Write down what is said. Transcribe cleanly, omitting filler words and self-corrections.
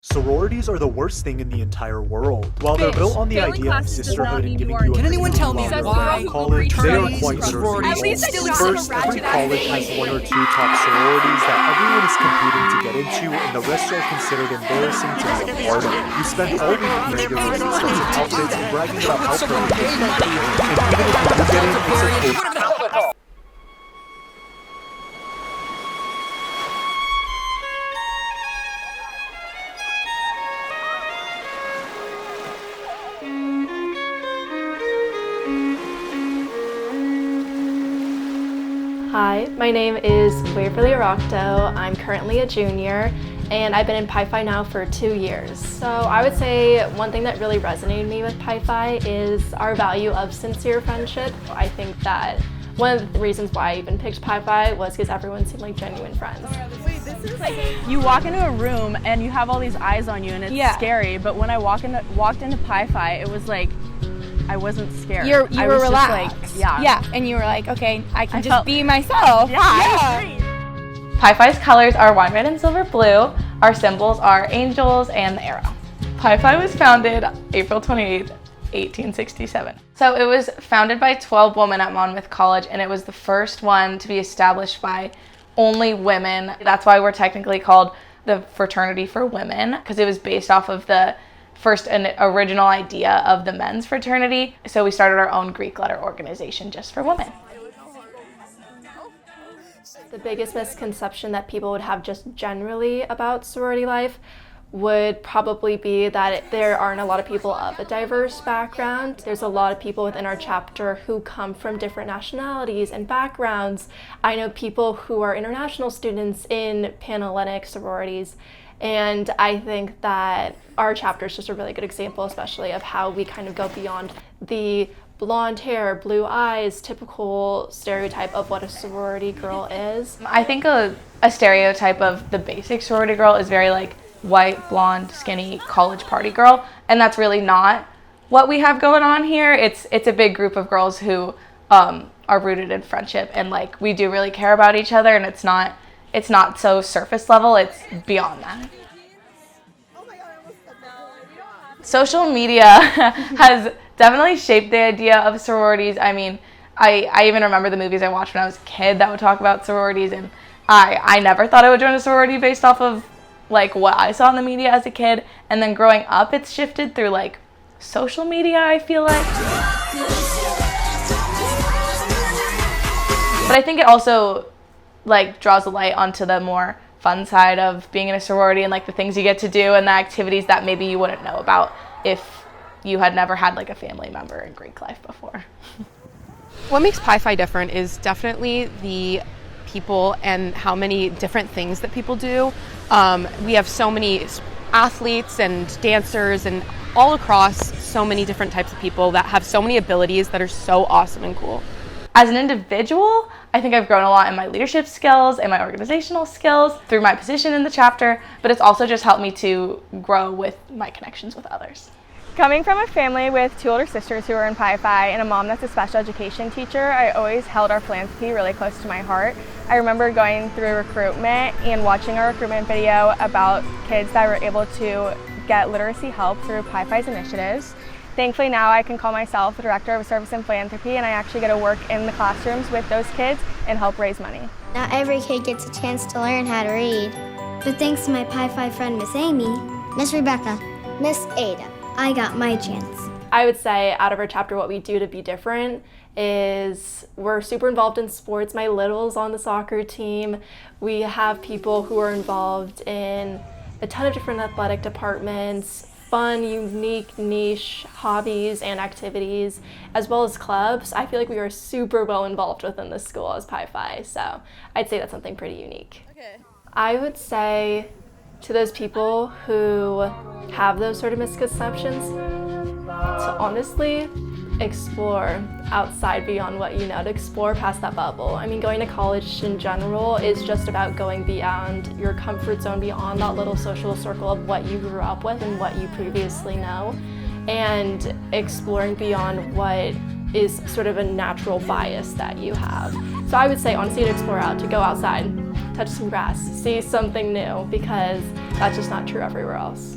Sororities are the worst thing in the entire world. While they're built on the idea of sisterhood and giving you a Can anyone tell me why college, they are quite sororities literally still evil. First, every college has one or two top sororities that everyone is competing to get into, and the rest are considered embarrassing to be a part of. You spend all week wearing your most expensive outfits and bragging about how perfect you can be, and even if you do get in, it's a total. Hi, my name is Waverly Arocto. I'm currently a junior and I've been in Pi Phi now for 2 years. So I would say one thing that really resonated me with Pi Phi is our value of sincere friendship. I think that one of the reasons why I even picked Pi Phi was because everyone seemed like genuine friends. You walk into a room and you have all these eyes on you and it's scary, but when I walked into Pi Phi, it was like, I wasn't scared. You were relaxed. Just like, yeah, and you were like, okay, I can just be myself. Yeah. Pi Phi's colors are wine red and silver blue. Our symbols are angels and the arrow. Pi Phi was founded April 28th, 1867. So it was founded by 12 women at Monmouth College, and it was the first one to be established by only women. That's why we're technically called the fraternity for women, because it was based off of the first and original idea of the men's fraternity. So we started our own Greek letter organization just for women. The biggest misconception that people would have just generally about sorority life would probably be that there aren't a lot of people of a diverse background. There's a lot of people within our chapter who come from different nationalities and backgrounds. I know people who are international students in Panhellenic sororities, and I think that our chapter is just a really good example, especially of how we kind of go beyond the blonde hair, blue eyes, typical stereotype of what a sorority girl is. I think a stereotype of the basic sorority girl is very like white, blonde, skinny, college party girl, and that's really not what we have going on here. It's a big group of girls who are rooted in friendship, and like we do really care about each other, and it's not so surface level, it's beyond that. Social media has definitely shaped the idea of sororities. I mean, I even remember the movies I watched when I was a kid that would talk about sororities, and I never thought I would join a sorority based off of like what I saw in the media as a kid, and then growing up it's shifted through like social media, I feel like. But I think it also like draws a light onto the more fun side of being in a sorority and like the things you get to do and the activities that maybe you wouldn't know about if you had never had like a family member in Greek life before. What makes Pi Phi different is definitely the people and how many different things that people do. We have so many athletes and dancers and all across so many different types of people that have so many abilities that are so awesome and cool. As an individual, I think I've grown a lot in my leadership skills and my organizational skills through my position in the chapter, but it's also just helped me to grow with my connections with others. Coming from a family with 2 older sisters who are in Pi Phi and a mom that's a special education teacher, I always held our philanthropy really close to my heart. I remember going through recruitment and watching a recruitment video about kids that were able to get literacy help through Pi Phi's initiatives. Thankfully now I can call myself the Director of Service and Philanthropy, and I actually get to work in the classrooms with those kids and help raise money. Not every kid gets a chance to learn how to read. But thanks to my Pi Phi friend Miss Amy, Miss Rebecca, Miss Ada, I got my chance. I would say out of our chapter what we do to be different is we're super involved in sports. My little's on the soccer team. We have people who are involved in a ton of different athletic departments, fun, unique, niche hobbies and activities, as well as clubs. I feel like we are super well involved within the school as Pi Phi, so I'd say that's something pretty unique. Okay. I would say to those people who have those sort of misconceptions to honestly explore outside beyond what you know, to explore past that bubble. I mean, going to college in general is just about going beyond your comfort zone, beyond that little social circle of what you grew up with and what you previously know, and exploring beyond what is sort of a natural bias that you have. So I would say honestly to explore out, to go outside. touch some grass, see something new, because that's just not true everywhere else.